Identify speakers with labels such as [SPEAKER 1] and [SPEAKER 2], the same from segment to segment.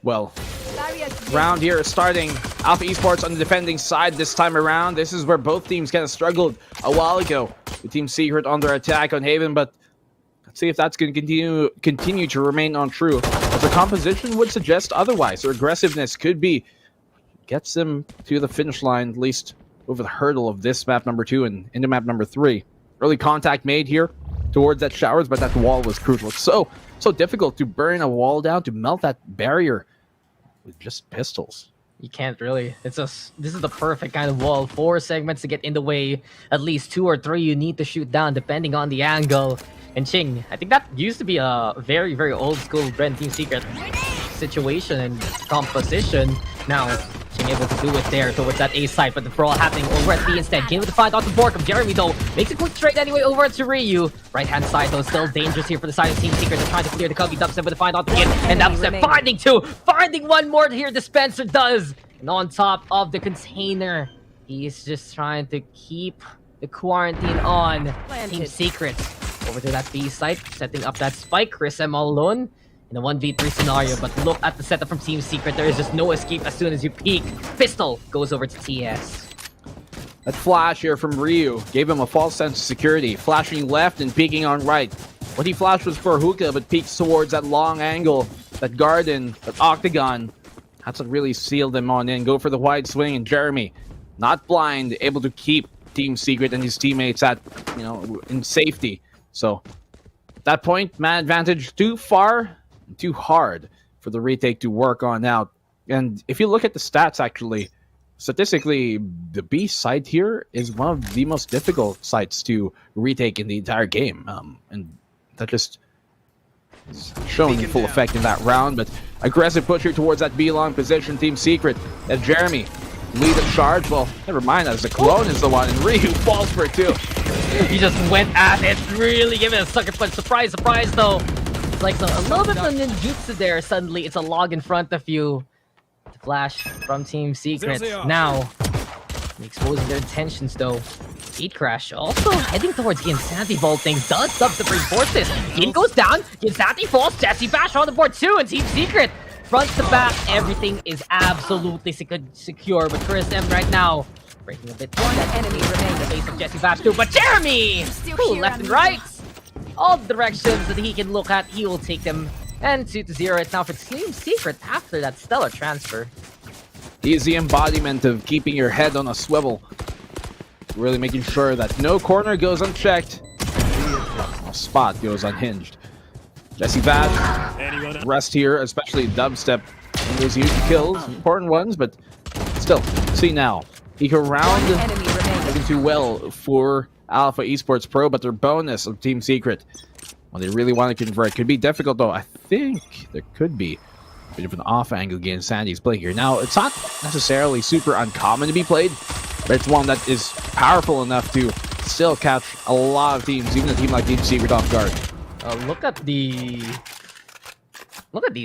[SPEAKER 1] well, round here is starting. Alpha Esports on the defending side this time around. This is where both teams kind of struggled a while ago. The Team Secret on their attack on Haven, but let's see if that's going to continue to remain untrue. As the composition would suggest otherwise. Their aggressiveness could be gets them to the finish line, at least over the hurdle of this map number 2 and into map number 3. Early contact made here towards that showers, but that wall was crucial. It's so difficult to burn a wall down, to melt that barrier with just pistols.
[SPEAKER 2] You can't really. This is the perfect kind of wall. 4 segments to get in the way. At least 2 or 3 you need to shoot down depending on the angle. And Ching, I think that used to be a very, very old school Brand Team Secret situation and composition. Now, Ching able to do it there towards that A side, but the brawl happening over at B instead. Game with the find out the Borkum. Jeremy, though, makes a quick trade anyway over to Ryu. Right-hand side, though, still dangerous here for the side of Team Secret. They're trying to clear the Cubby. Dubstep with the find out again. And Dubstep finding 2. Finding 1 more here, Dispenser does. And on top of the container, he's just trying to keep the quarantine on. Team Secret over to that B site, setting up that spike. Chris M all alone in a 1v3 scenario, but look at the setup from Team Secret. There is just no escape as soon as you peek. Pistol goes over to TS.
[SPEAKER 1] That flash here from Ryu gave him a false sense of security, flashing left and peeking on right. What he flashed was for hookah, but peeks towards that long angle, that garden, that octagon. That's what really sealed them on in. Go for the wide swing, and Jeremy, not blind, able to keep Team Secret and his teammates at, in safety. So, at that point, man advantage too far, too hard for the retake to work on out. And if you look at the stats, actually, statistically, the B site here is one of the most difficult sites to retake in the entire game. And that just is shown in full effect in that round. But aggressive push here towards that B long position, Team Secret. As Jeremy lead the charge. Well, never mind, as the clone is the one, and Ryu falls for it too.
[SPEAKER 2] He just went at it, really giving it a sucker punch. Surprise, surprise, though. It's like a little bit of ninjutsu there. Suddenly, it's a log in front of you. The flash from Team Secret. Now, exposing their intentions, though. Eat Crash also heading towards Ginsanti vaulting. Does Dubstep reinforce this? Gin goes down. Ginsanti falls. Jesse Bash on the board too, and Team Secret. Front to back, everything is absolutely secure. But Chris M right now breaking a bit.
[SPEAKER 3] One enemy remains.
[SPEAKER 2] The face of Jesse Bash too, but Jeremy! Ooh, left and right. All directions that he can look at, he will take them. And 2-0 it's now for Team Secret after that stellar transfer.
[SPEAKER 1] He's the embodiment of keeping your head on a swivel. Really making sure that no corner goes unchecked. No spot goes unhinged. Jesse Bash, rest here, especially Dubstep. Those huge kills, important ones, but still, see now. Eco round, looking too well for Alpha Esports Pro, but their bonus of Team Secret, well, they really want to convert. Could be difficult, though. I think there could be a bit of an off angle against Sandy's play here. Now, it's not necessarily super uncommon to be played, but it's one that is powerful enough to still catch a lot of teams, even a team like Team Secret off guard.
[SPEAKER 2] Look at these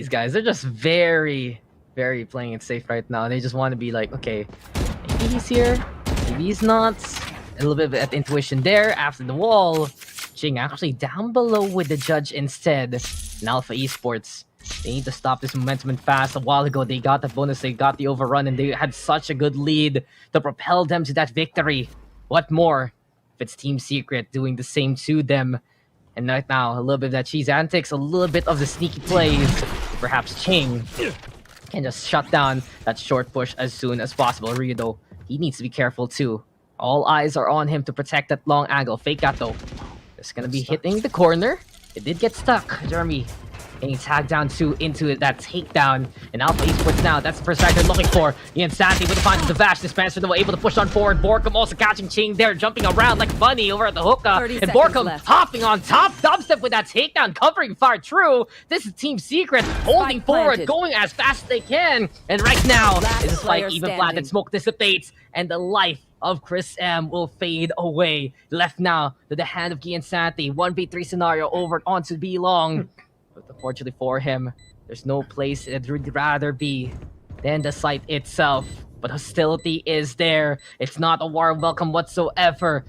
[SPEAKER 2] guys. They're just very, very playing it safe right now. They just want to be like, okay, maybe he's here, maybe he's not. A little bit of intuition there after the wall. Ching actually down below with the judge instead. In Alpha Esports, they need to stop this momentum fast. A while ago, they got the bonus, they got the overrun, and they had such a good lead to propel them to that victory. What more if it's Team Secret doing the same to them? And right now, a little bit of that cheese antics, a little bit of the sneaky plays. Perhaps Ching can just shut down that short push as soon as possible. Ryu, though, he needs to be careful too. All eyes are on him to protect that long angle. Fake out, though. It's going to be hitting the corner. It did get stuck. Jeremy getting tagged down too into that takedown. And Alpha Esports now, that's the first strike they're looking for. Ian Santi with the find the Vash Dispenser, though, able to push on forward. Borkum also catching Ching there, jumping around like bunny over at the hookah. And Borkum hopping on top. Dubstep with that takedown, covering far true. This is Team Secret holding forward, going as fast as they can. And right now, it's like even planted, smoke dissipates, and the life of Chris M will fade away. Left now to the hand of Gian Santi. 1v3 scenario over onto B long. But unfortunately for him, there's no place it would rather be than the site itself. But hostility is there. It's not a warm welcome whatsoever.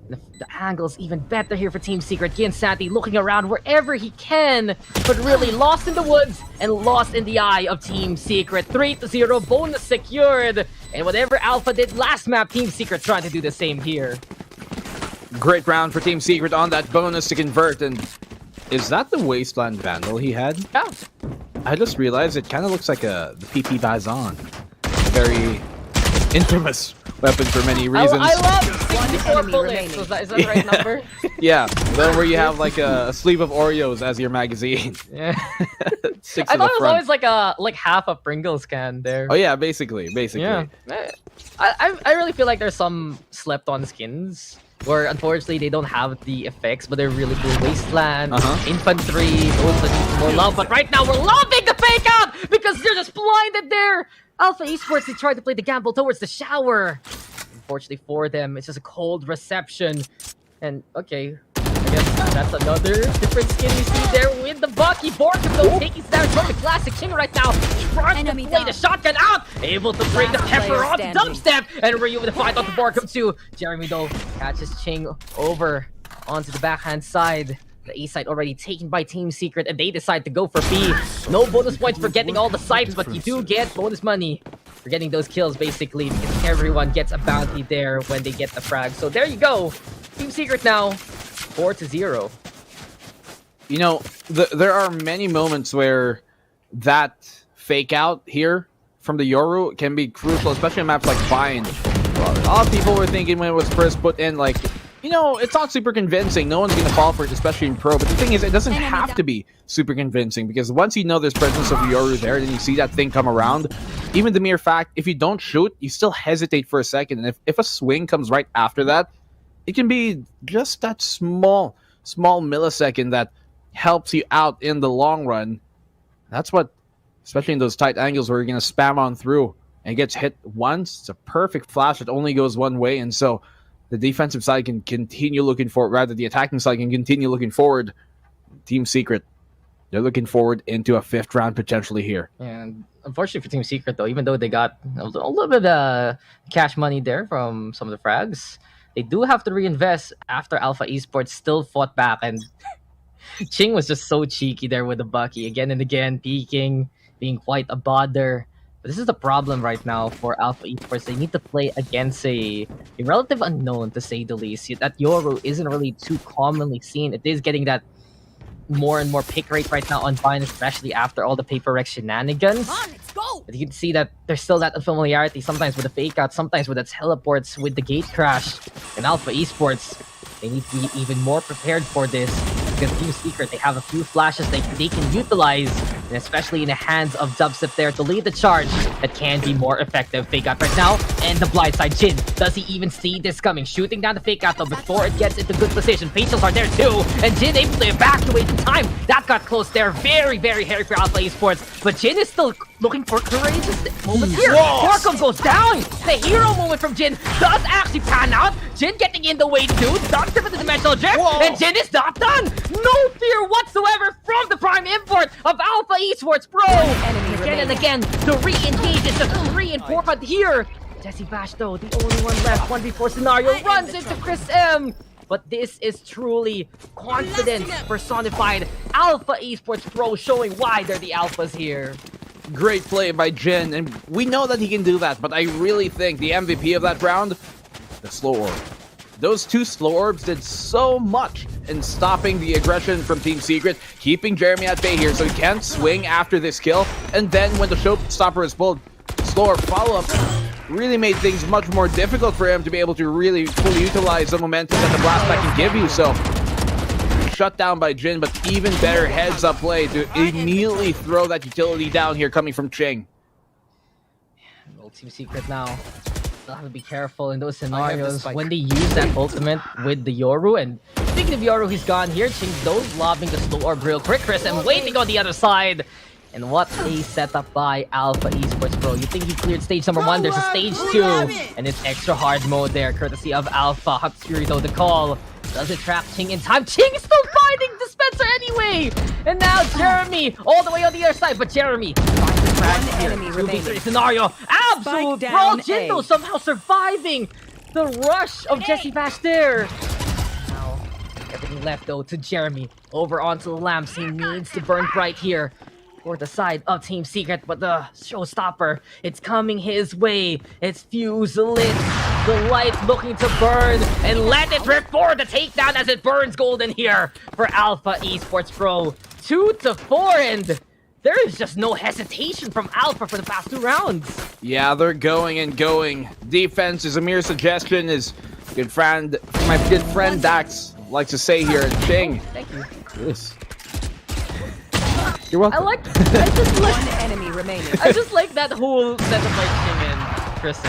[SPEAKER 2] The angle's even better here for Team Secret. Santi looking around wherever he can, but really lost in the woods and lost in the eye of Team Secret. 3-0, bonus secured. And whatever Alpha did last map, Team Secret trying to do the same here.
[SPEAKER 1] Great round for Team Secret on that bonus to convert. And is that the Wasteland Vandal he had?
[SPEAKER 2] Yeah.
[SPEAKER 1] I just realized it kind of looks like the PP Bazan. Very infamous weapon for many reasons.
[SPEAKER 2] I love 64 bullets. Is that the right number?
[SPEAKER 1] Yeah, the one where you have like a sleeve of Oreos as your magazine.
[SPEAKER 2] Yeah.
[SPEAKER 1] Six
[SPEAKER 2] I
[SPEAKER 1] to the
[SPEAKER 2] thought it was
[SPEAKER 1] front.
[SPEAKER 2] always like half a Pringles can there.
[SPEAKER 1] Oh yeah, basically.
[SPEAKER 2] Yeah. I really feel like there's some slept on skins where unfortunately they don't have the effects, but they're really cool. Wasteland, Infantry, those that need more love. But right now we're loving the fake out because they're just blinded there. Alpha Esports, they tried to play the gamble towards the shower. Unfortunately for them, it's just a cold reception. And okay, I guess that's another different skin you see there with the Bucky. Borkum though taking down from the classic King right now. Trying to play the shotgun out. Able to bring the pepper on dubstep. And Ryu with the fight on the Borkum too. Jeremy though catches Ching over onto the backhand side. The A site already taken by Team Secret, and they decide to go for B. No bonus points for getting all the sites, but you do get bonus money for getting those kills, basically, because everyone gets a bounty there when they get the frag. So there you go. Team Secret now, 4-0.
[SPEAKER 1] You know, there are many moments where that fake out here from the Yoru can be crucial, especially on maps like Bind. A lot of people were thinking when it was first put in, like, you know, it's not super convincing. No one's going to fall for it, especially in Pro. But the thing is, it doesn't have to be super convincing because once you know there's presence of Yoru there, then you see that thing come around. Even the mere fact, if you don't shoot, you still hesitate for a second. And if a swing comes right after that, it can be just that small millisecond that helps you out in the long run. That's what, especially in those tight angles where you're going to spam on through and it gets hit once. It's a perfect flash. It only goes one way. And so the defensive side can continue looking forward, rather the attacking side can continue looking forward. Team Secret, they're looking forward into a 5th round potentially here.
[SPEAKER 2] And unfortunately for Team Secret though, even though they got a little bit of cash money there from some of the frags, they do have to reinvest after Alpha Esports still fought back, and Ching was just so cheeky there with the Bucky again and again, peeking, being quite a bother. But this is the problem right now for Alpha Esports. They need to play against a relative unknown, to say the least. That Yoru isn't really too commonly seen. It is getting that more and more pick rate right now on Vine, especially after all the Paper Rex shenanigans.
[SPEAKER 3] Come on, let's go.
[SPEAKER 2] But you can see that there's still that unfamiliarity, sometimes with the fake out, sometimes with the teleports, with the gate crash. In Alpha Esports, they need to be even more prepared for this. Because Team Secret, they have a few flashes they can utilize, and especially in the hands of Dubstep there to lead the charge that can be more effective. Fake out right now, and the blindside Jin. Does he even see this coming? Shooting down the fake out though before it gets into good position. Facials are there too, and Jin able to evacuate in time. That got close there. Very, very hairy for Alpha Esports, but Jin is still looking for courageous moments here. Borkum goes down. The hero moment from Jin does actually pan out. Jin getting in the way too. Dubstep with the dimensional drift, and Jin is not done. No fear whatsoever from the prime import of Alpha Esports Pro. Again and again, the re-engage is just 3 and 4, but here, Jesse Bash though, the only one left, 1v4 scenario, runs into Chris M. But this is truly confidence personified. Alpha Esports Pro showing why they're the alphas here.
[SPEAKER 1] Great play by Jin, and we know that he can do that, but I really think the MVP of that round, the slow orb. Those 2 slow orbs did so much in stopping the aggression from Team Secret, keeping Jeremy at bay here so he can't swing after this kill. And then when the showstopper is pulled, slow orb follow-up really made things much more difficult for him to be able to really fully utilize the momentum that the blast back can give you. So shut down by Jin, but even better heads-up play to immediately throw that utility down here coming from Ching.
[SPEAKER 2] Well, Team Secret now. They'll have to be careful in those scenarios when they use that ultimate with the Yoru. And speaking of Yoru, he's gone here. Ching those lobbing the slow orb real quick. Chris and waiting on the other side. And what a setup by Alpha Esports Pro. You think he cleared stage number 1, there's a stage 2. And it's extra hard mode there, courtesy of Alpha. Huck's Fury though, the call. Does it trap Ching in time? Ching is still finding Dispenser anyway! And now Jeremy, all the way on the other side, but Jeremy finds the frag here. 2v3 scenario. Absolute brawl. Jindo somehow surviving the rush of Jesse Bash there. left though to Jeremy. Over onto the lamps. He needs to burn bright here for the side of Team Secret, but the showstopper, it's coming his way. It's fuse lit. The light looking to burn and let it rip for the takedown as it burns golden here for Alpha Esports Pro. 2-4, and there is just no hesitation from Alpha for the past 2 rounds.
[SPEAKER 1] Yeah, they're going and going. Defense is a mere suggestion, as my good friend Dax likes to say here. Ching.
[SPEAKER 2] Thank you.
[SPEAKER 1] Yes. You're welcome.
[SPEAKER 2] I just like
[SPEAKER 3] One enemy remaining.
[SPEAKER 2] I just like that whole setup like Ching and Chris.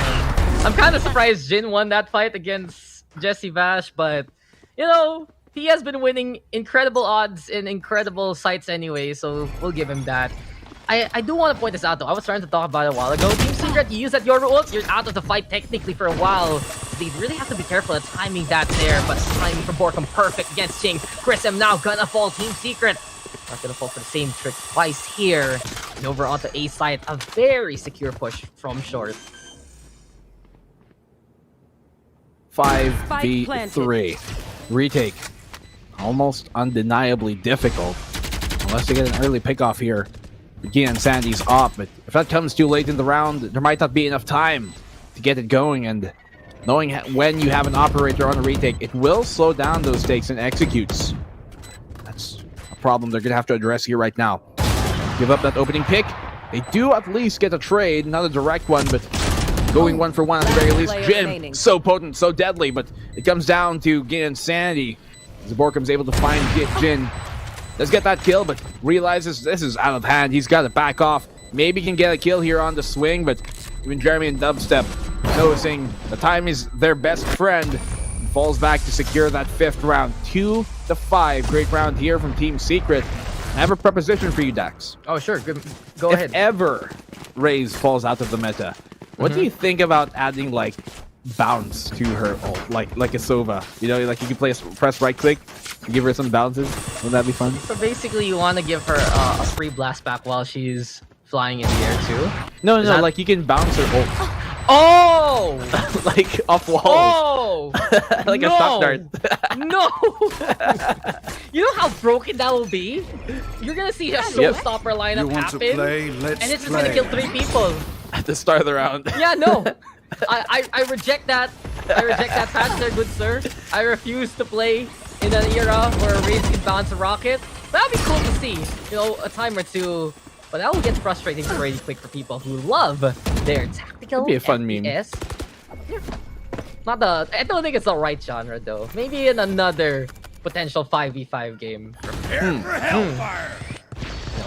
[SPEAKER 2] I'm kind of surprised Jin won that fight against Jesse Vash, but you know, he has been winning incredible odds in incredible sites anyway, so we'll give him that. I do want to point this out though. I was trying to talk about it a while ago. Team Secret, you use that your ult, you're out of the fight technically for a while. So they really have to be careful at timing that there, but timing from Borkum perfect against Ching. Chris M now gonna fall. Team Secret not gonna fall for the same trick twice here. And over onto A side, a very secure push from short.
[SPEAKER 1] 5v3. Retake. Almost undeniably difficult. Unless they get an early pickoff here. Again, Sandy's off, but if that comes too late in the round, there might not be enough time to get it going, and knowing when you have an operator on a retake, it will slow down those takes and executes. That's a problem they're going to have to address here right now. Give up that opening pick. They do at least get a trade, not a direct one, but going 1-for-1 at the very least. Jim, so potent, so deadly, but it comes down to Gin and Sandy. Borkum's able to find Jin. Does get that kill, but realizes this is out of hand. He's got to back off. Maybe can get a kill here on the swing, but even Jeremy and Dubstep noticing the time is their best friend, and falls back to secure that 5th round. 2-5. Great round here from Team Secret. I have a proposition for you, Dax.
[SPEAKER 2] Oh, sure. Go ahead.
[SPEAKER 1] If ever Raze falls out of the meta, what do you think about adding, like, bounce to her ult, like a Sova? You know, like you can press right click and give her some bounces. Wouldn't that be fun?
[SPEAKER 2] So basically, you want to give her a free blast back while she's flying in the air too?
[SPEAKER 1] No, like you can bounce her ult.
[SPEAKER 2] Oh!
[SPEAKER 1] Like off walls.
[SPEAKER 2] Oh!
[SPEAKER 1] Like a shock dart.
[SPEAKER 2] No! You know how broken that will be? You're gonna see a showstopper lineup happen, and it's just gonna kill 3 people.
[SPEAKER 1] At the start of the round.
[SPEAKER 2] Yeah, no. I reject that. I reject that patch there, good sir. I refuse to play in an era where Raze can bounce a rocket. That'd be cool to see, you know, a time or two. But that will get frustrating pretty quick for people who love their tactical
[SPEAKER 1] That'd be a fun meme.
[SPEAKER 2] FPS. I don't think it's the right genre though. Maybe in another potential 5v5 game.
[SPEAKER 4] Prepare for hellfire!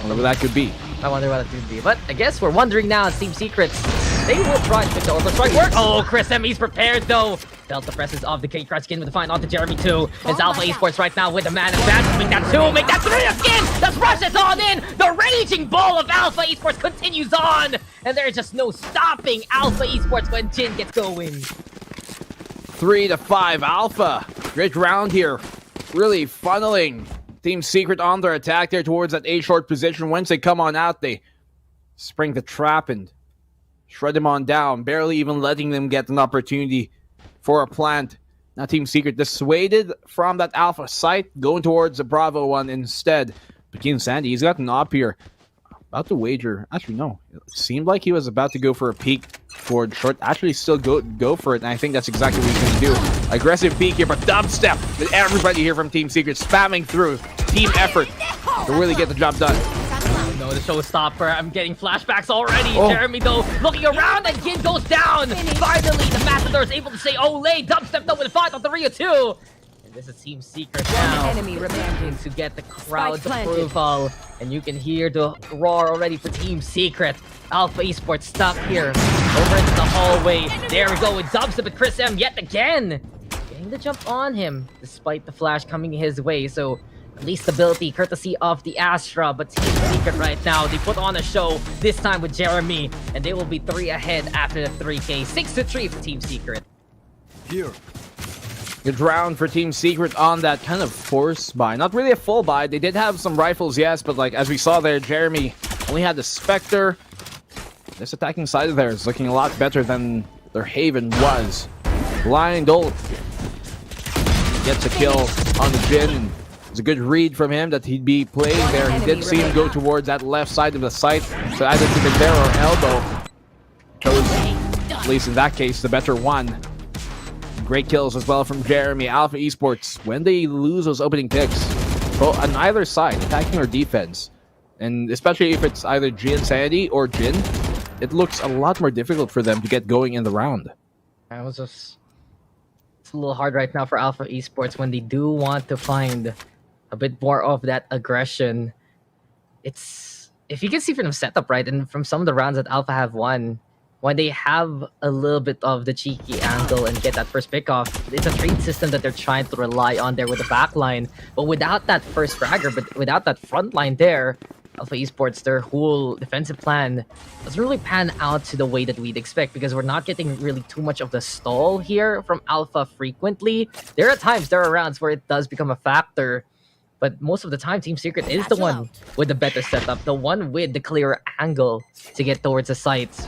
[SPEAKER 1] Whatever that could be.
[SPEAKER 2] I wonder what it could be. But I guess we're wondering now, Team Secrets. They will try to make the overstrike work. Oh, Chris M, he's prepared though. Delta presses off the K-Crush skin with the find onto Jeremy too. It's Alpha Esports right now with the man advantage. Make that 2, make that 3 again. Let's rush this on in. The raging ball of Alpha Esports continues on. And there's just no stopping Alpha Esports when Jin gets going.
[SPEAKER 1] 3-5 Alpha. Great round here. Really funneling Team Secret on their attack there towards that A short position. Once they come on out, they spring the trap and shred them on down, barely even letting them get an opportunity for a plant. Now Team Secret dissuaded from that Alpha site, going towards the Bravo one instead. But King Sandy, he's got an op here. About to wager. Actually, no. It seemed like he was about to go for a peek towards short. Actually, still go for it, and I think that's exactly what he's going to do. Aggressive peek here, but dubstep with everybody here from Team Secret spamming through. Team effort to really get the job done.
[SPEAKER 2] No, the showstopper. I'm getting flashbacks already. Jeremy, though, looking around, and Jin goes down. Finally, the Matador is able to say, "Olay!" Dubstep, though, with a 5 on 3 or 2. And this is Team Secret now.
[SPEAKER 3] Enemy remaining
[SPEAKER 2] To get the crowd's approval. And you can hear the roar already for Team Secret. Alpha Esports stuck here. Over into the hallway. There we go with Dubstep with Chris M yet again. Getting the jump on him, despite the flash coming his way. So at least stability, courtesy of the Astra. But Team Secret right now, they put on a show, this time with Jeremy. And they will be 3 ahead after the 3K. 6-3 for Team Secret.
[SPEAKER 4] Here.
[SPEAKER 1] Good round for Team Secret on that kind of force buy. Not really a full buy. They did have some rifles, yes, but like as we saw there, Jeremy only had the Spectre. This attacking side of theirs is looking a lot better than their Haven was. Blind ult gets a kill on the Jin, and It's a good read from him that he'd be playing there. He did see him go towards that left side of the site. So either to the there or elbow. Chose, at least in that case, the better one. Great kills as well from Jeremy. Alpha Esports, when they lose those opening picks, well, on either side, attacking or defense, and especially if it's either G Insanity or Jin, it looks a lot more difficult for them to get going in the round.
[SPEAKER 2] It's a little hard right now for Alpha Esports when they do want to find a bit more of that aggression. It's, if you can see from the setup, right, and from some of the rounds that Alpha have won, when they have a little bit of the cheeky angle and get that first pick off, it's a trade system that they're trying to rely on there with the back line. But without that first fragger, but without that front line there, Alpha Esports, their whole defensive plan doesn't really pan out to the way that we'd expect, because we're not getting really too much of the stall here from Alpha frequently. There are rounds where it does become a factor, but most of the time, Team Secret is the one with the better setup, the one with the clearer angle to get towards the sites.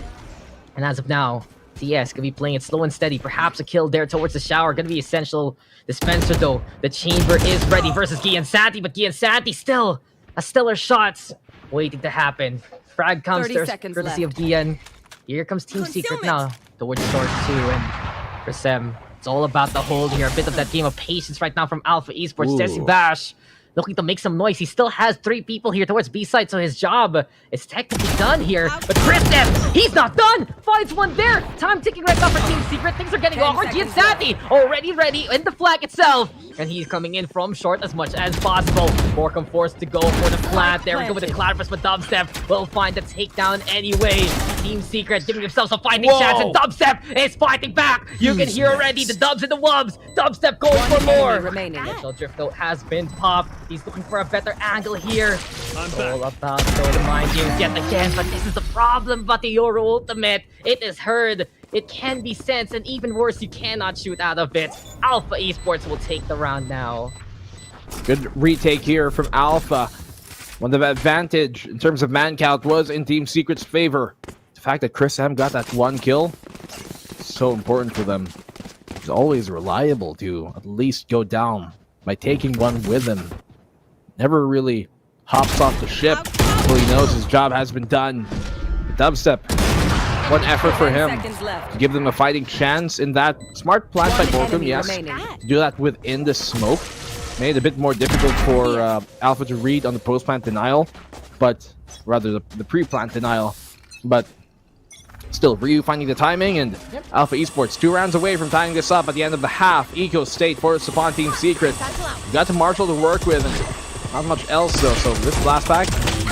[SPEAKER 2] And as of now, TS gonna be playing it slow and steady. Perhaps a kill there towards the shower. Gonna be essential. Dispenser though. The chamber is ready versus Giansanti, but Giansanti still a stellar shots waiting to happen. Frag comes there, courtesy of Gian. Here comes Team Secret now towards Short 2 and for Sem. It's all about the hold here. A bit of that game of patience right now from Alpha Esports. Jesse Bash looking to make some noise. He still has 3 people here towards B side, so his job is technically done here. But Christoph, he's not done! Finds one there! Time ticking right now for Team Secret. Things are getting awkward. Giansanti already ready in the flag itself. And he's coming in from short as much as possible. Borkum forced to go for the plant. There we go with the Cloudburst, but Dubstep will find the takedown anyway. Team Secret giving themselves a fighting chance, and Dubstep is fighting back. You can hear already the dubs and the wubs. Dubstep going for more. Initial drift though has been popped. He's looking for a better angle here. All about though to mind you yet again, but this is the problem about the Yoru ultimate. It is heard. It can be sensed, and even worse, you cannot shoot out of it. Alpha Esports will take the round now.
[SPEAKER 1] Good retake here from Alpha. One of the advantage in terms of man count was in Team Secret's favor. The fact that Chris M got that 1 kill, so important for them. He's always reliable to at least go down by taking one with him. Never really hops off the ship until he knows his job has been done. Dubstep, one effort for him to give them a fighting chance in that smart plant by Borkum, yes. To do that within the smoke made it a bit more difficult for Alpha to read on the post-plant denial, but rather the pre-plant denial. But still, Ryu finding the timing, and Alpha Esports 2 rounds away from tying this up at the end of the half. Eco State forced upon Team Secret. Got to Marshall to work with, and not much else though. So this blast pack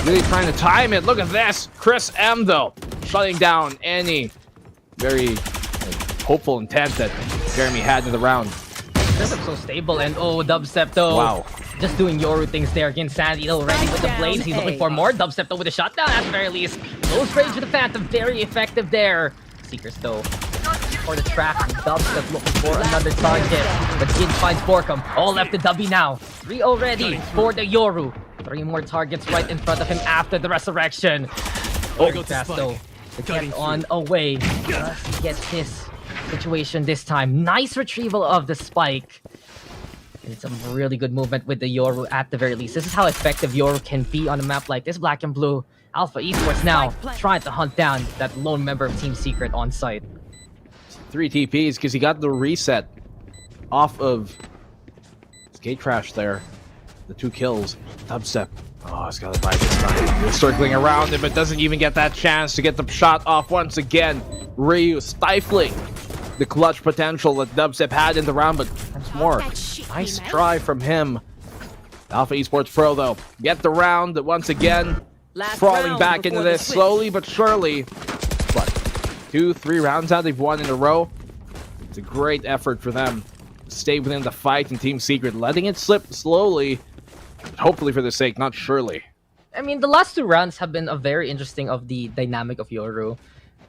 [SPEAKER 1] really trying to time it. Look at this. Chris M though shutting down any very hopeful intent that Jeremy had in the round.
[SPEAKER 2] Dubstep so stable, and Dubstep though.
[SPEAKER 1] Wow.
[SPEAKER 2] Just doing Yoru things there. Again, Sandy already with the blades. He's looking for more. Dubstep though with a shutdown at the very least. Close range with the Phantom. Very effective there. Seekers though for the track. Dubstep looking for another target. But Jin finds Borkum. All left to W now. 3 already for the Yoru. 3 more targets right in front of him after the resurrection. Fast though to get on away. Just get this situation this time. Nice retrieval of the spike. And some really good movement with the Yoru at the very least. This is how effective Yoru can be on a map like this. Black and Blue. Alpha Esports now trying to hunt down that lone member of Team Secret on site.
[SPEAKER 1] 3 TPs because he got the reset off of Skate Crash there. The 2 kills. Dubstep. Oh, he's got a bite this time. He's circling around him, but doesn't even get that chance to get the shot off once again. Ryu stifling the clutch potential that Dubstep had in the round, but once more, nice try from him. Alpha Esports Pro, though, get the round once again. Crawling back into this slowly but surely. But 2-3 rounds now they've won in a row. It's a great effort for them to stay within the fight, and Team Secret letting it slip slowly. Hopefully for their sake, not surely.
[SPEAKER 2] I mean, the last 2 rounds have been a very interesting of the dynamic of Yoru.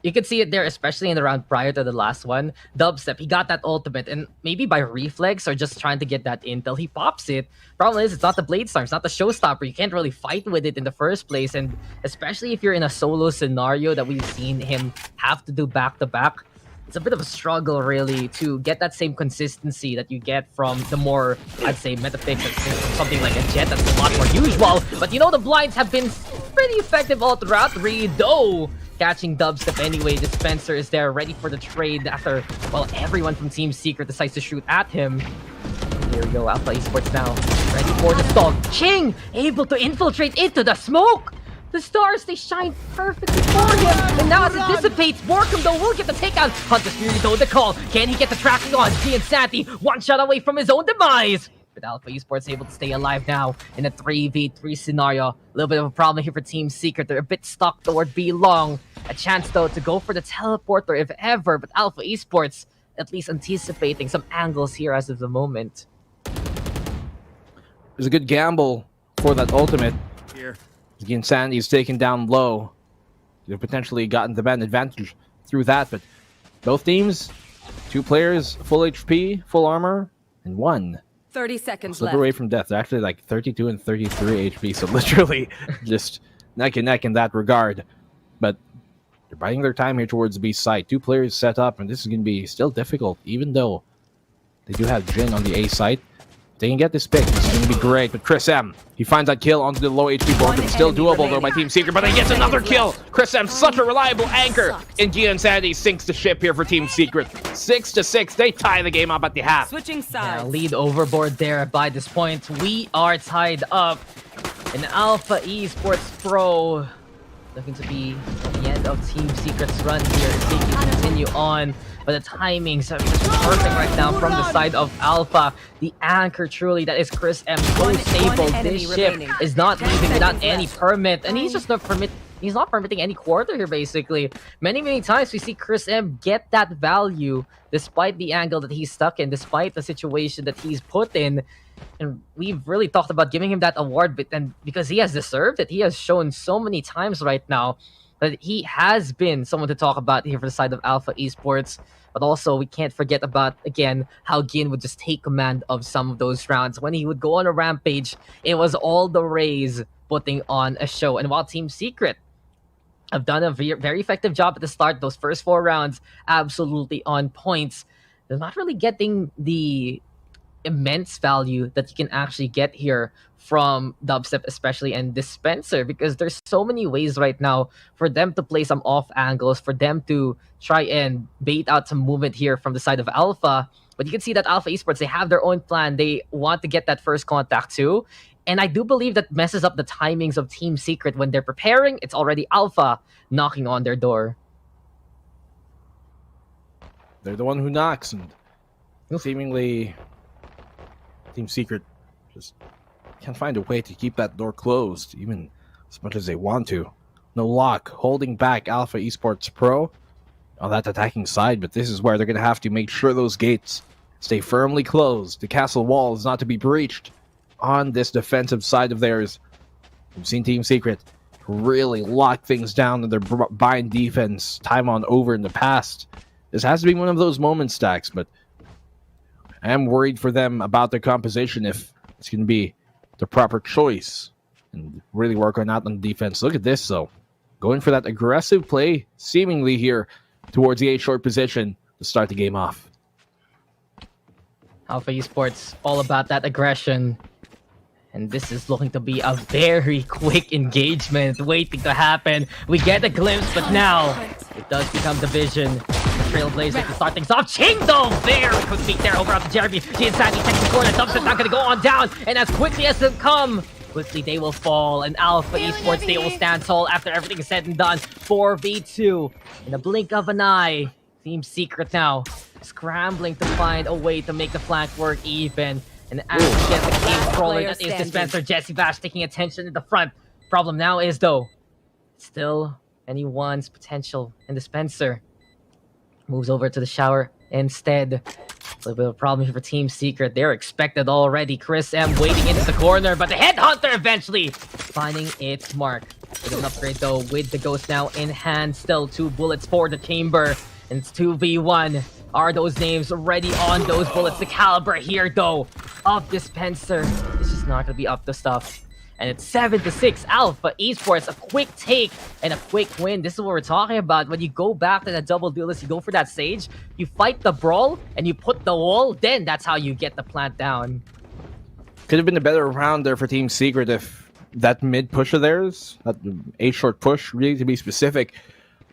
[SPEAKER 2] You could see it there, especially in the round prior to the last one. Dubstep, he got that ultimate, and maybe by reflex or just trying to get that intel, he pops it. Problem is, it's not the Blade Storm, it's not the Showstopper. You can't really fight with it in the first place, and especially if you're in a solo scenario that we've seen him have to do back-to-back, it's a bit of a struggle really to get that same consistency that you get from the more, I'd say, meta picks, something like a Jet that's a lot more usual. But you know, the blinds have been pretty effective all throughout. Though catching dubstep anyway. Dispenser is there ready for the trade after, well, everyone from Team Secret decides to shoot at him. Here we go, Alpha Esports now ready for the stall. Ching able to infiltrate into the smoke. The stars, they shine perfectly for him. And now as it dissipates, Borkum though will get the takedown. Hunter's Fury though the call. Can he get the tracking on? G and Santi, one shot away from his own demise. But Alpha Esports able to stay alive now in a 3v3 scenario. A little bit of a problem here for Team Secret. They're a bit stuck toward B long. A chance though to go for the teleporter if ever. But Alpha Esports at least anticipating some angles here as of the moment.
[SPEAKER 1] It was a good gamble for that ultimate.
[SPEAKER 4] Here.
[SPEAKER 1] Again, Sandy's taken down low. Could have potentially gotten the man advantage through that, but both teams, 2 players, full HP, full armor, and 1
[SPEAKER 3] 30 seconds
[SPEAKER 1] slip
[SPEAKER 3] left.
[SPEAKER 1] away from death. They're actually like 32 and 33 HP, so literally just neck and neck in that regard. But they're biding their time here towards B site. 2 players set up, and this is going to be still difficult, even though they do have Jin on the A site. They can get this pick. This is going to be great. But Chris M, he finds that kill onto the low HP board. It's still doable though by Team Secret, but he gets another kill. Chris M, such a reliable anchor. And Gian Sandy sinks the ship here for Team Secret. 6-6. They tie the game up at the half.
[SPEAKER 3] Switching sides.
[SPEAKER 2] Lead overboard there by this point. We are tied up. An Alpha Esports Pro looking to be at the end of Team Secret's run here. They can continue on. But the timings are just perfect right now from the side of Alpha. The anchor truly, that is Chris M. So stable. This ship is not leaving without any permit. And he's just not permitting any quarter here, basically. Many times we see Chris M get that value despite the angle that he's stuck in, despite the situation that he's put in. And we've really talked about giving him that award, but then because he has deserved it, he has shown so many times right now that he has been someone to talk about here for the side of Alpha Esports. But also, we can't forget about, again, how Gin would just take command of some of those rounds. When he would go on a rampage, it was all the Rays putting on a show. And while Team Secret have done a very effective job at the start, those first 4 rounds, absolutely on points, they're not really getting the immense value that you can actually get here from Dubstep especially and Dispenser, because there's so many ways right now for them to play some off angles, for them to try and bait out some movement here from the side of Alpha. But you can see that Alpha Esports, they have their own plan. They want to get that first contact too. And I do believe that messes up the timings of Team Secret. When they're preparing, it's already Alpha knocking on their door.
[SPEAKER 1] They're the one who knocks, and seemingly Team Secret just can't find a way to keep that door closed, even as much as they want to. No lock, holding back Alpha Esports Pro on that attacking side, but this is where they're going to have to make sure those gates stay firmly closed. The castle wall is not to be breached on this defensive side of theirs. We've seen Team Secret really lock things down in their bind defense time on over in the past. This has to be one of those moments, Stacks, but I am worried for them about their composition if it's going to be the proper choice and really work on out on defense. Look at this, though. Going for that aggressive play, seemingly here towards the A short position to start the game off.
[SPEAKER 2] Alpha Esports, all about that aggression. And this is looking to be a very quick engagement waiting to happen. We get a glimpse, but now it does become division. The Trailblazers to start things off. Ching though! Very quick feet there over up to Jeremy. She inside, he's taking the corner. Dubstep's not going to go on down. And as quickly as they come, quickly they will fall. And Alpha Esports, they will stand tall after everything is said and done. 4v2. In the blink of an eye. Team Secret now scrambling to find a way to make the flank work even. And as we get the game rolling, that is Dispenser. Jesse Bash taking attention in the front. Problem now is, though, still anyone's potential. And Dispenser moves over to the shower instead. A little bit of a problem here for Team Secret. They're expected already. Chris M waiting into the corner, but the Headhunter eventually finding its mark. With an upgrade, though, with the Ghost now in hand. Still 2 bullets for the chamber. And it's 2v1. Are those names ready on those bullets? The caliber here, though, of Dispenser is just not going to be up to stuff. And it's 7-6 Alpha Esports. A quick take and a quick win. This is what we're talking about. When you go back to that double duelist, you go for that stage, you fight the brawl, and you put the wall, then that's how you get the plant down.
[SPEAKER 1] Could have been a better round there for Team Secret if that mid push of theirs, that A short push, really to be specific,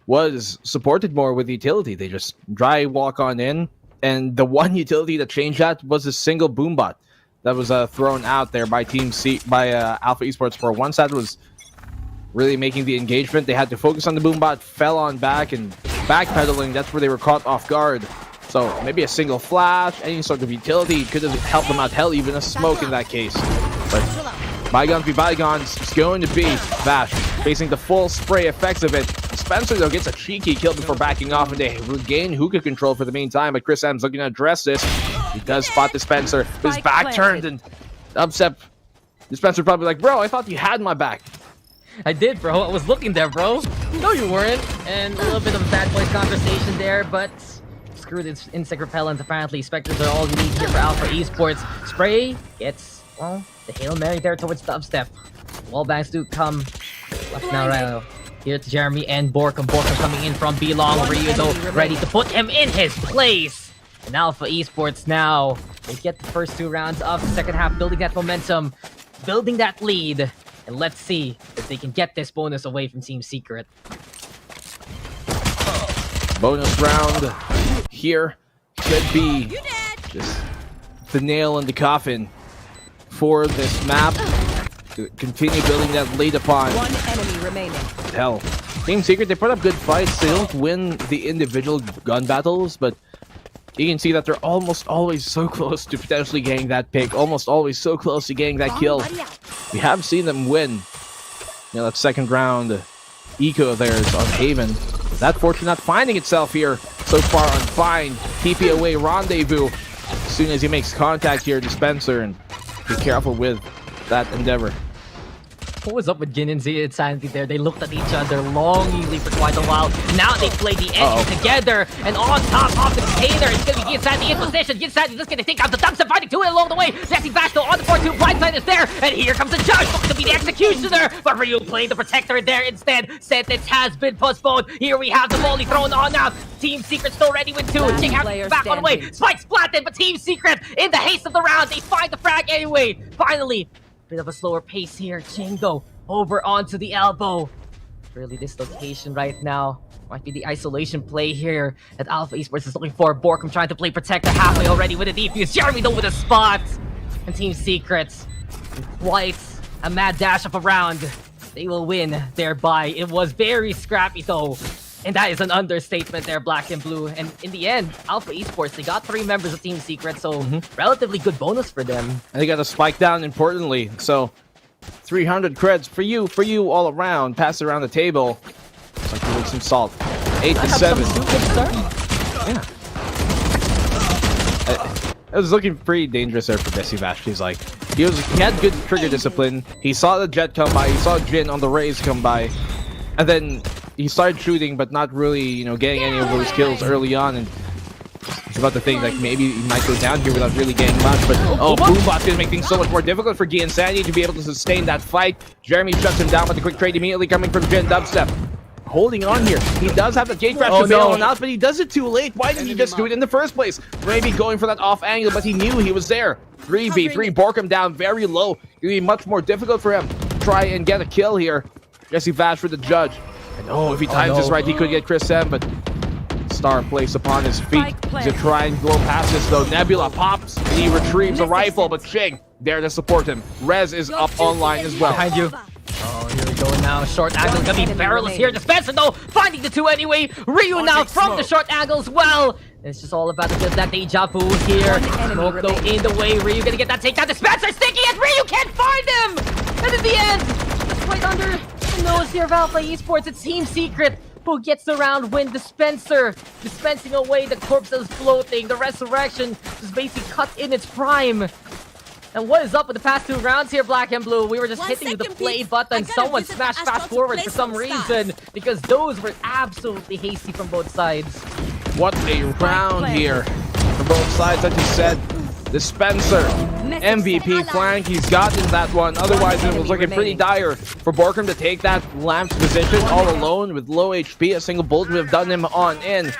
[SPEAKER 1] was supported more with utility. They just dry walk on in, and the one utility that changed that was a single boom bot that was thrown out there by Alpha Esports. For once that was really making the engagement, they had to focus on the boom bot, fell on back, and backpedaling, that's where they were caught off guard. So maybe a single flash, any sort of utility could have helped them out. Hell, even a smoke in that case. But bygones be bygones. It's going to be Vash facing the full spray effects of it. Spencer, though, gets a cheeky kill before backing off, and they regain hookah control for the meantime. But Chris M's looking to address this. He does spot the Spencer. His back turned, and Upstep. The Spencer probably like, bro, I thought you had my back.
[SPEAKER 2] I did, bro. I was looking there, bro. No, you weren't. And a little bit of a bad boys conversation there, but screw this insect repellent. Apparently, Spectres are all you need here for Alpha Esports. Spray gets, well, the Hail Mary there towards the Upstep. Wallbangs do come. Left now, right. Here it's Jeremy and Borkum. Borkum coming in from B-Long. Ryu, though, ready to put him in his place. And Alpha Esports now, they get the first 2 rounds of the second half, building that momentum, building that lead. And let's see if they can get this bonus away from Team Secret.
[SPEAKER 1] Bonus round here could be just the nail in the coffin for this map. To continue building that lead upon.
[SPEAKER 3] One enemy remaining.
[SPEAKER 1] Hell, Team Secret, they put up good fights. They don't win the individual gun battles, but you can see that they're almost always so close to potentially getting that pick. Almost always so close to getting that kill. We have seen them win. You know, that second round eco of theirs on Haven. That fortune not finding itself here so far on Fine. TP away Rendezvous as soon as he makes contact here to Spencer, and be careful with that endeavor.
[SPEAKER 2] What was up with Jin and Z and Sanity there? They looked at each other longingly for quite a while. Now they play the entry together, and on top of the container, it's going to be Gin Sanity in position. Gin Sanity just going to take out the Ducks and fighting to it along the way. Jesse Vashto on the 4-2, blindside is there, and here comes the judge, looking to be the executioner, but Ryu playing the protector there instead. Sentence has been postponed. Here we have the volley thrown on now. Team Secret still ready with 2. Ching has back on the way. Spike splatted, but Team Secret, in the haste of the round, they find the frag anyway. Finally, bit of a slower pace here. Chingo over onto the elbow. Really, this location right now might be the isolation play here that Alpha Esports is looking for. Borkum trying to play protector halfway already with a defuse. Jeremy though with a spot. And Team Secrets, quite a mad dash of a round. They will win thereby. It was very scrappy though. And that is an understatement there, Black and Blue. And in the end, Alpha Esports, they got 3 members of Team Secret, so relatively good bonus for them.
[SPEAKER 1] And they got a spike down importantly, so 300 creds for you all around. Pass it around the table. Looks like you need some salt. 8-7. Yeah. It was looking pretty dangerous there for Jesse Vash. He's like, he had good trigger discipline. He saw the Jet come by. He saw Jin on the Rays come by, and then he started shooting, but not really, you know, getting any of those kills early on. And it's about to think like maybe he might go down here without really getting much. But Boombot's gonna make things so much more difficult for Gi and Sandy to be able to sustain that fight. Jeremy shuts him down with a quick trade immediately coming from Jin. Dubstep holding on here. He does have the gate crash to bail him out, but he does it too late. Why didn't he just do it in the first place? Maybe going for that off angle, but he knew he was there. 3v3, Borkum down very low. It'll be much more difficult for him to try and get a kill here. Jesse Vash for the judge. And if he times this right, he could get Chris M, but Star placed upon his feet. He's gonna try and go past this though. Nebula pops, and he retrieves a rifle, but Ching there to support him. Rez is up online as well.
[SPEAKER 2] Behind you. Oh, here we go now. Short angle gonna be perilous here. Dispenser though, finding the 2 anyway. Ryu now from the short angle as well. It's just all about just that deja vu here. Smoke though in the way. Ryu gonna get that takedown. Dispenser sticking as Ryu can't find him! And in the end, right under the nose here of Alpha Esports, it's Team Secret who gets the round win. Dispenser dispensing away the corpses floating. The resurrection is basically cut in its prime. And what is up with the past 2 rounds here, Black and Blue? We were just hitting the play button. Someone smashed fast forward for some reason because those were absolutely hasty from both sides.
[SPEAKER 1] What a round here from both sides, like you said. Dispenser, MVP flank, he's gotten that one. Otherwise, it was looking pretty dire for Borkum to take that Lamp's position all alone with low HP. A single bullet would have done him on in.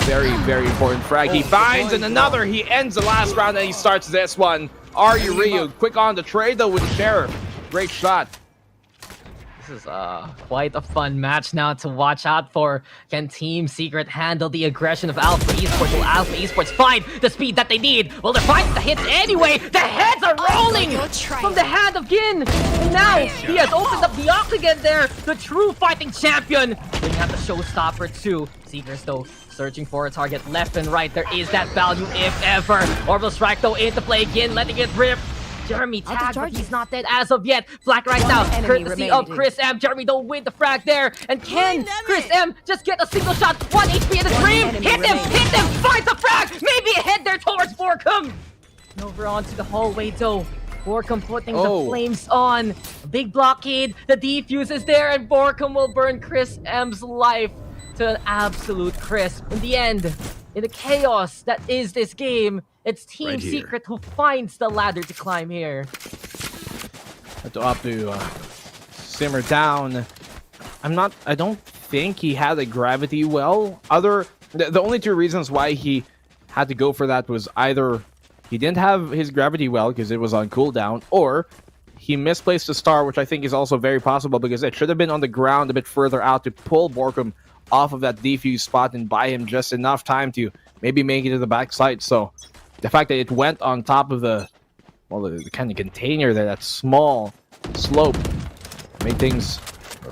[SPEAKER 1] Very, very important frag. He finds and another. He ends the last round and he starts this one. Are you Ryu? Quick on the trade though with the Sheriff. Great shot.
[SPEAKER 2] This is quite a fun match now to watch out for. Can Team Secret handle the aggression of Alpha Esports? Will Alpha Esports find the speed that they need? Will they find the hits anyway? The heads are rolling from the hand of Gin. And now he has opened up the Octagon there. The true fighting champion. Then you have the showstopper too. Secrets though searching for a target left and right. There is that value if ever. Orbital Strike though into play again, letting it rip. Jeremy tagged, but he's not dead as of yet. Flak right now, courtesy of Chris M. Jeremy don't win the frag there. And can Chris M just get a single shot? 1 HP in the dream. Hit him, finds the frag. Maybe a head there towards Borkum. And over onto the hallway though. Borkum putting the flames on. Big blockade, the defuse is there, and Borkum will burn Chris M's life to an absolute crisp. In the end, in the chaos that is this game, it's Team Secret who finds the ladder to climb here.
[SPEAKER 1] Have to simmer down. I don't think he had a gravity well. The only two reasons why he had to go for that was either he didn't have his gravity well because it was on cooldown, or he misplaced the star, which I think is also very possible because it should have been on the ground a bit further out to pull Borkum off of that defuse spot and buy him just enough time to maybe make it to the backside. So the fact that it went on top of the kind of container there, that small slope, made things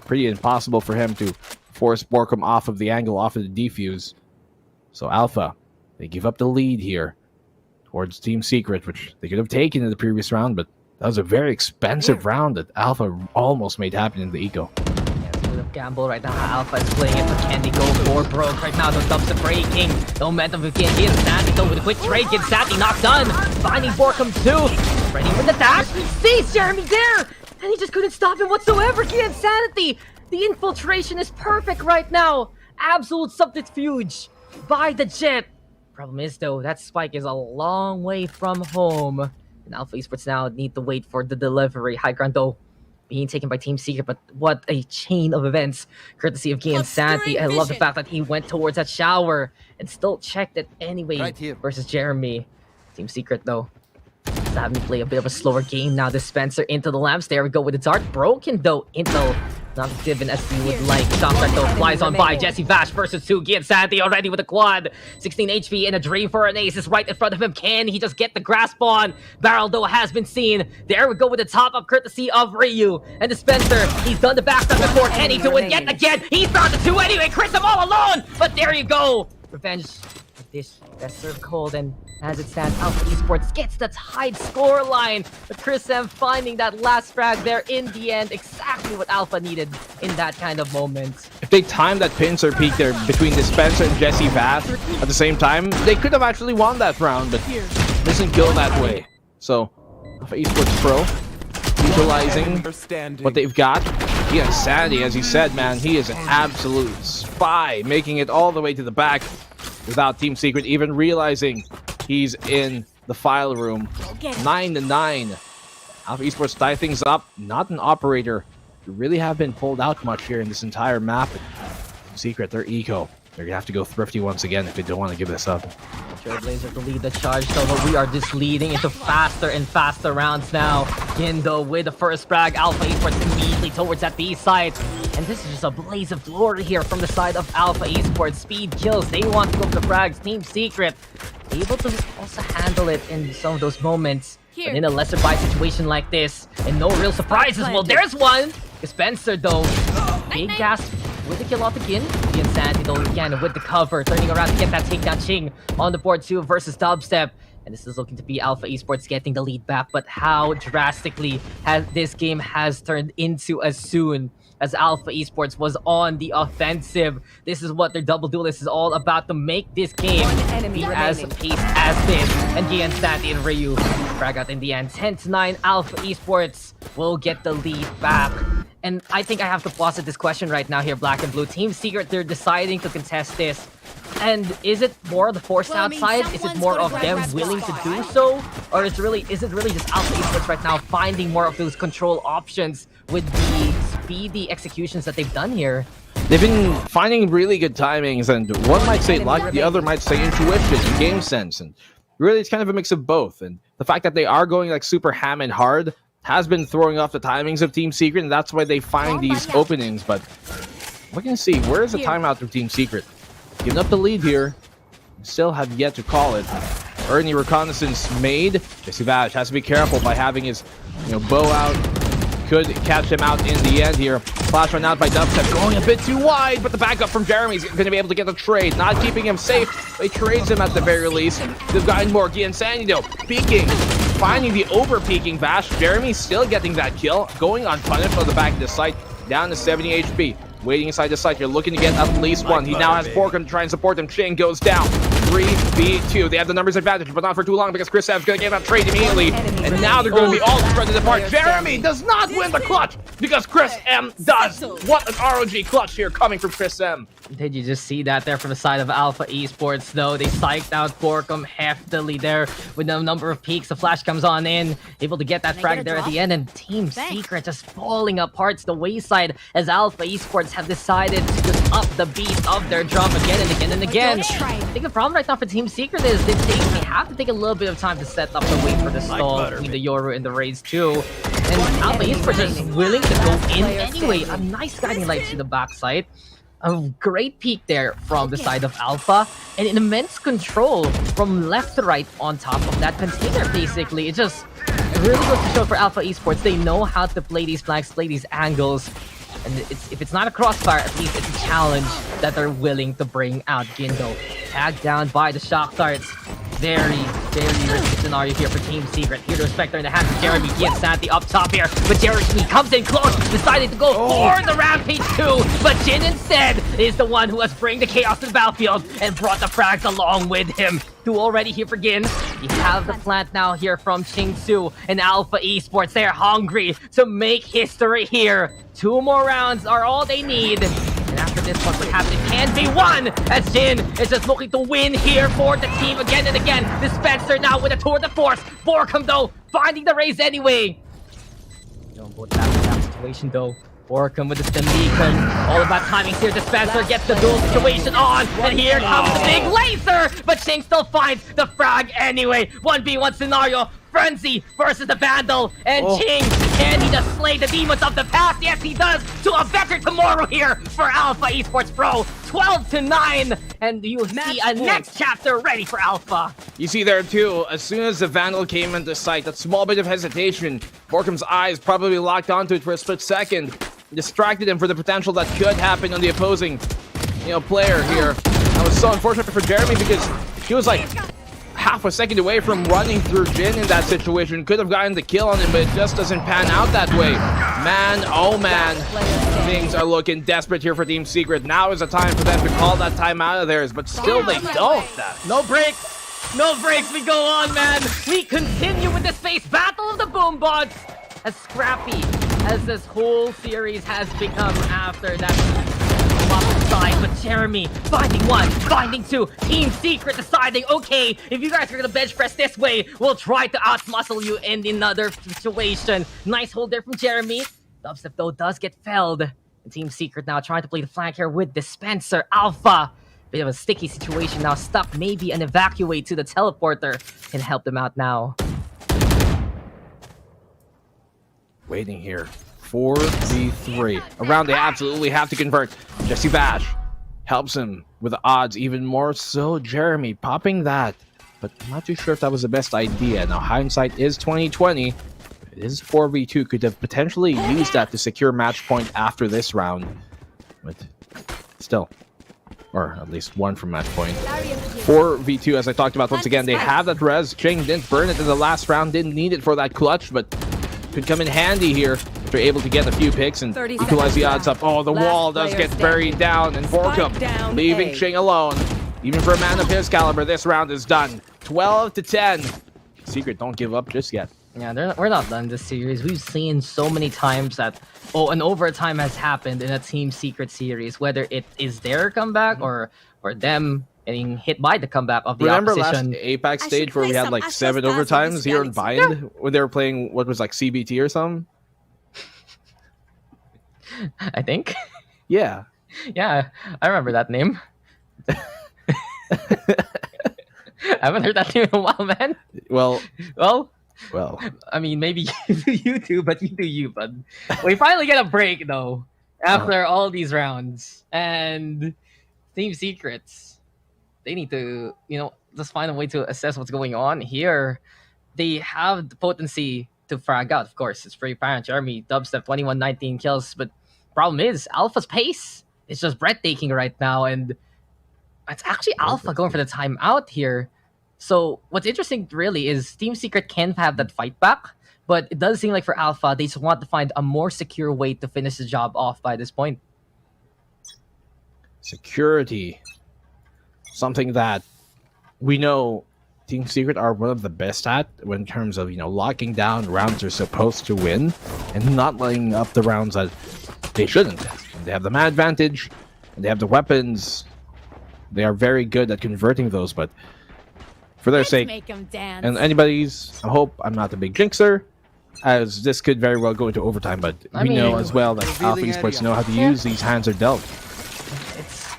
[SPEAKER 1] pretty impossible for him to force Borkum off of the angle, off of the defuse. So Alpha, they give up the lead here towards Team Secret, which they could have taken in the previous round, but that was a very expensive round that Alpha almost made happen in the eco.
[SPEAKER 2] Gamble right now. Alpha is playing it, but can they go for broke right now? The dubs are breaking. The momentum of Gin Sandy though with a quick trade. Gin Sandy knocked done. Finding Borkum too. Ready with the dash. Sees Jeremy there, and he just couldn't stop him whatsoever. Gin Sanity. The infiltration is perfect right now. Absolute subterfuge by the Jet. Problem is though, that spike is a long way from home, and Alpha Esports now need to wait for the delivery. High ground though being taken by Team Secret, but what a chain of events courtesy of Gian Santi. I love the fact that he went towards that shower and still checked it anyway versus Jeremy. Team Secret though is having to play a bit of a slower game now. Dispenser into the lamps. There we go with the dart. Broken though. Intel not given as we would like. Shot right though flies on by. Jesse Vash versus 2. Gian Santi already with a quad. 16 HP and a dream for an ace is right in front of him. Can he just get the grasp on? Barrel though has been seen. There we go with the top up courtesy of Ryu. And Dispenser, he's done the backstab before. Can he do it yet again? He found the 2 anyway. Chris him all alone. But there you go. Revenge. This best served cold, and as it stands, Alpha Esports gets the tied score line. But Chris M finding that last frag there in the end, exactly what Alpha needed in that kind of moment.
[SPEAKER 1] If they timed that pincer peak there between Dispenser and Jesse Vath at the same time, they could have actually won that round, but it doesn't go that way. So, Alpha Esports Pro, utilizing what they've got. Gian Sandy, as he said, man, he is an absolute spy, making it all the way to the back without Team Secret even realizing he's in the file room. 9-9. Alpha Esports tie things up. Not an operator to really have been pulled out much here in this entire map. Team Secret, they're eco. They're gonna have to go thrifty once again if they don't want to give this up.
[SPEAKER 2] Trailblazer to lead the charge though, but we are just leading into faster and faster rounds now. Gindo with the first frag. Alpha Esports immediately towards that B side. And this is just a blaze of glory here from the side of Alpha Esports. Speed kills. They want to go for the frags. Team Secret able to also handle it in some of those moments. But in a lesser buy situation like this, and no real surprises. Well, there's one. Spencer though, big gasp with the kill off again. The Insanity though again with the cover, turning around to get that takedown. Ching on the board too versus Dubstep. And this is looking to be Alpha Esports getting the lead back. But how drastically has this game has turned into as soon as Alpha Esports was on the offensive. This is what their double duelist is all about, to make this game be as paced as this. And Gian Santi and Ryu frag out in the end. 10-9, Alpha Esports will get the lead back. And I think I have to posit this question right now here, Black and Blue. Team Secret, they're deciding to contest this. And is it more the forced outside? Is it more of them willing to do so? Or is it really just Alpha Esports right now finding more of those control options with the speedy executions that they've done here?
[SPEAKER 1] They've been finding really good timings, and one might say luck, the other might say intuition and game sense, and really it's kind of a mix of both. And the fact that they are going like super ham and hard has been throwing off the timings of Team Secret, and that's why they find these openings. But we're gonna see, where is the timeout from Team Secret? Giving up the lead here, still have yet to call it. Early reconnaissance made. Jesse Vash has to be careful by having his bow out. Could catch him out in the end here. Flash run out by Dubstep, going a bit too wide, but the backup from Jeremy's going to be able to get the trade. Not keeping him safe, they trades him at the very least. They've gotten Morgy and Sandy though, peeking, finding the over-peeking Vash. Jeremy still getting that kill, going unpunished on the back of the site, down to 70 HP. Waiting inside the site, you're looking to get at least one. He now has Borkum to try and support him. Ching goes down. 3v2. They have the numbers advantage, but not for too long because Chris Ev's going to get that trade immediately. And now they're going to be all spread apart. Jeremy does not win the clutch because Chris M does. What an ROG clutch here coming from Chris M.
[SPEAKER 2] Did you just see that there from the side of Alpha Esports, though? They psyched out Borkum heftily there with a number of peaks. The flash comes on in, able to get that frag there at the end, and Team Secret just falling apart to the wayside as Alpha Esports have decided to just up the beat of their drum again and again and again. I think the problem right now for Team Secret is they have to take a little bit of time to set up and wait for the stall between the Yoru and the Raze too. And Alpha Esports is willing to go in anyway. A nice guiding light to the backside. A great peek there from the side of Alpha, and an immense control from left to right on top of that container, basically. It really goes to show for Alpha Esports, they know how to play these flanks, play these angles, and if it's not a crossfire, at least it's a challenge that they're willing to bring out. Gindo tagged down by the shock darts. Very risky scenario here for Team Secret. Here to Spectre in the hands of Jeremy. He and Santi up top here. But Jeremy comes in close, decided to go for the Rampage too. But Jin instead is the one who has bring the chaos to the battlefield and brought the frags along with him. Two already here for Gin. We have the plant now here from Chingsu and Alpha Esports. They're hungry to make history here. 2 more rounds are all they need. And after this one, what happens? It can be one, as Jin is just looking to win here for the team again and again. Dispenser now with a tour de force. Borkum, though, finding the raise anyway. Don't go back to that situation, though. Borkum with the stem beacon. All about timings here. Dispenser gets the duel situation on. And here comes the big laser. But Ching still finds the frag anyway. 1v1 scenario. Frenzy versus the Vandal. And Ching, can he just slay the demons of the past? Yes, he does. To a better tomorrow here for Alpha Esports Pro. 12-9. And you see a next chapter ready for Alpha.
[SPEAKER 1] You see there too, as soon as the Vandal came into sight, that small bit of hesitation, Borkum's eyes probably locked onto it for a split second, distracted him for the potential that could happen on the opposing, player here. That was so unfortunate for Jeremy because she was like half a second away from running through Jin in that situation. Could have gotten the kill on him, but it just doesn't pan out that way. Man, oh man, things are looking desperate here for Team Secret. Now is the time for them to call that timeout of theirs, but still they don't.
[SPEAKER 2] No breaks. No breaks. We go on, man. We continue with the space battle of the boombots. As scrappy as this whole series has become after that side, but Jeremy finding one, finding two. Team Secret deciding, okay, if you guys are gonna bench press this way, we'll try to outmuscle you in another situation. Nice hold there from Jeremy. Dubstep though does get felled. And Team Secret now trying to play the flank here with Dispenser. Alpha, bit of a sticky situation now, stuck. Maybe an evacuate to the teleporter can help them out now.
[SPEAKER 1] Waiting here. 4v3. A round they absolutely have to convert. Jesse Vash helps him with the odds even more so. Jeremy popping that, but I'm not too sure if that was the best idea. Now hindsight is 2020. It is 4v2. Could have potentially used that to secure match point after this round, but still, or at least one from match point. 4v2, as I talked about once again. They have that res. Ching didn't burn it in the last round. Didn't need it for that clutch, but could come in handy here. They're able to get a few picks and equalize the odds up. Oh, the wall does get buried down, and Borkum leaving Ching alone. Even for a man of his caliber, this round is done. 12-10. Secret don't give up just yet.
[SPEAKER 2] Yeah, we're not done this series. We've seen so many times that an overtime has happened in a Team Secret series, whether it is their comeback or them getting hit by the comeback of the
[SPEAKER 1] Remember last
[SPEAKER 2] opposition.
[SPEAKER 1] Apex
[SPEAKER 3] I
[SPEAKER 1] stage
[SPEAKER 3] should
[SPEAKER 1] where we
[SPEAKER 3] play
[SPEAKER 1] had
[SPEAKER 3] some
[SPEAKER 1] like
[SPEAKER 3] Ashes
[SPEAKER 1] 7
[SPEAKER 3] Stars with
[SPEAKER 1] overtimes
[SPEAKER 3] this
[SPEAKER 1] here in
[SPEAKER 3] galaxy.
[SPEAKER 1] Bind when they were playing what was like CBT or something?
[SPEAKER 2] I think.
[SPEAKER 1] Yeah.
[SPEAKER 2] Yeah, I remember that name. I haven't heard that name in a while, man.
[SPEAKER 1] Well,
[SPEAKER 2] Well, I mean, maybe you do, but you do you, bud. We finally get a break, though, after all these rounds. And Team Secrets, they need to, just find a way to assess what's going on here. They have the potency to frag out, of course. It's pretty apparent. Jeremy, Dubstep, 21-19 kills. But problem is, Alpha's pace is just breathtaking right now. And it's actually Alpha going for the timeout here. So what's interesting really is Team Secret can have that fight back, but it does seem like for Alpha, they just want to find a more secure way to finish the job off by this point.
[SPEAKER 1] security. Something that we know Team Secret are one of the best at in terms of, locking down rounds they're supposed to win and not letting up the rounds that they shouldn't. They have the man advantage and they have the weapons. They are very good at converting those, but for their sake,
[SPEAKER 3] Make 'em dance.
[SPEAKER 1] and anybody's, I hope I'm not a big jinxer, as this could very well go into overtime, but
[SPEAKER 2] I
[SPEAKER 1] we know
[SPEAKER 2] mean-
[SPEAKER 1] as well that Alpha
[SPEAKER 4] Revealing
[SPEAKER 1] Esports
[SPEAKER 4] area.
[SPEAKER 1] know how to use these hands are dealt.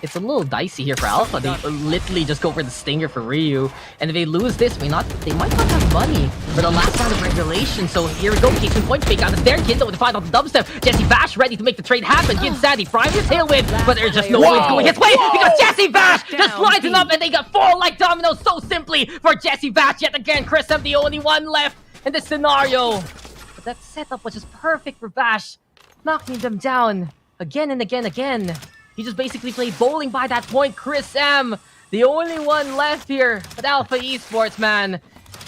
[SPEAKER 2] It's a little dicey here for Alpha. They literally just go for the stinger for Ryu, and if they lose this, they might not have money for the last round of regulation. So here we go, case in point, fake out the stair, Ginzo with the final dubstep. Jesse Bash ready to make the trade happen. Gin Sandy, prime your tailwind, but there's just no way it's going his way because Jesse Bash just lines it up, and they got fall like dominoes so simply for Jesse Bash yet again. Chris, I'm the only one left in this scenario. But that setup was just perfect for Bash, knocking them down again and again. He just basically played bowling by that point. Chris M, the only one left here. But Alpha Esports, man,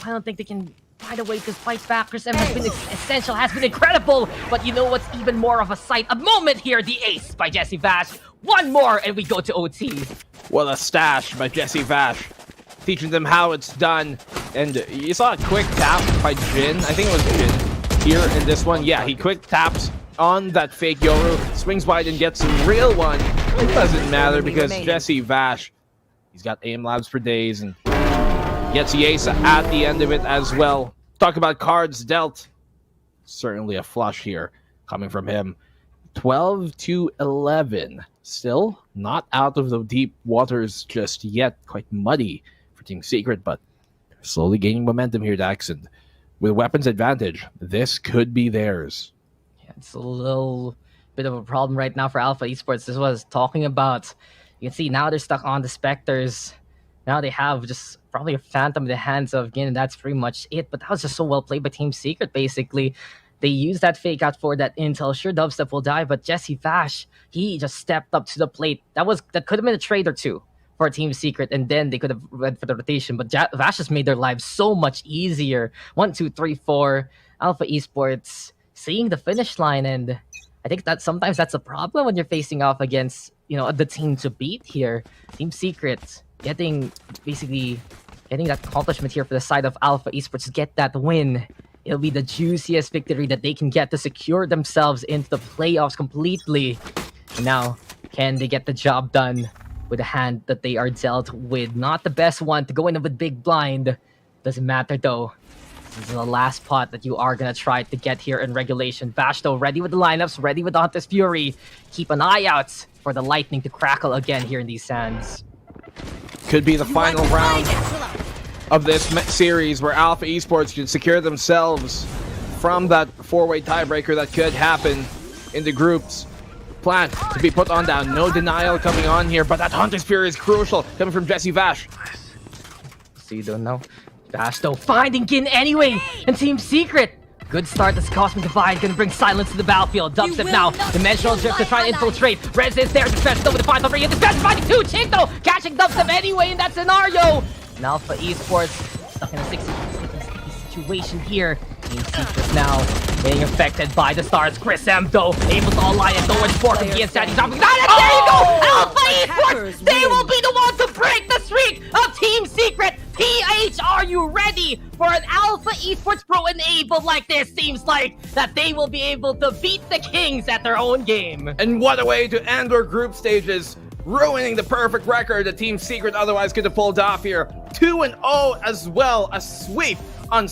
[SPEAKER 2] I don't think they can find a way to fight back. Chris M has been essential, has been incredible. But you know what's even more of a sight? A moment here, the ace by Jesse Vash. One more, and we go to OT.
[SPEAKER 1] What a stash by Jesse Vash, teaching them how it's done. And you saw a quick tap by Jin. I think it was Jin here in this one. Yeah, he quick taps on that fake Yoru, swings wide and gets some real one. It doesn't matter because Jesse Vash, he's got aim labs for days and gets the ace at the end of it as well. Talk about cards dealt. Certainly a flush here coming from him. 12-11. Still not out of the deep waters just yet. Quite muddy for Team Secret, but slowly gaining momentum here, Dax. And with weapons advantage, this could be theirs.
[SPEAKER 2] It's a little bit of a problem right now for Alpha Esports. This was talking about. You can see now they're stuck on the Spectres. Now they have just probably a Phantom in the hands of Gin, and that's pretty much it. But that was just so well played by Team Secret, basically. They used that fake out for that intel. Sure, Dubstep will die, but Jesse Vash, he just stepped up to the plate. That could have been a trade or two for Team Secret, and then they could have went for the rotation. But Vash just made their lives so much easier. 1, 2, 3, 4. Alpha Esports seeing the finish line, and I think that sometimes that's a problem when you're facing off against, the team to beat here. Team Secret getting that accomplishment here for the side of Alpha Esports to get that win. It'll be the juiciest victory that they can get to secure themselves into the playoffs completely. And now, can they get the job done with a hand that they are dealt with? Not the best one to go in with big blind. Doesn't matter though. This is the last pot that you are going to try to get here in regulation. Bash, though, ready with the lineups, ready with the Hunter's Fury. Keep an eye out for the lightning to crackle again here in these sands.
[SPEAKER 1] Could be the final round of this series where Alpha Esports can secure themselves from that four-way tiebreaker that could happen in the groups. Plant to be put on down. No denial coming on here, but that Hunter's Fury is crucial coming from Jesse Vash.
[SPEAKER 2] So you don't know. Bash, though, finding Gin anyway, and Team Secret. Good start, this Cosmic Divide gonna bring silence to the battlefield. Dubstep now, Dimensional Drift to try and infiltrate. Rez is there, Defense though with the final 3, and Defense finding 2, Chinto catching Dubstep anyway in that scenario. And Alpha Esports stuck in a sticky situation here. Team Secret now getting affected by the stars. Chris M though, able to align it towards Fork and Gian Sandy's dropping. There you go! Alpha Esports, they will be the ones to break the streak of Team Secret. PH, are you ready for an Alpha Esports Pro enabled like this? Seems like that they will be able to beat the Kings at their own game.
[SPEAKER 1] And what a way to end our group stages. ruining the perfect record that Team Secret otherwise could have pulled off here. 2-0 as well, a sweep on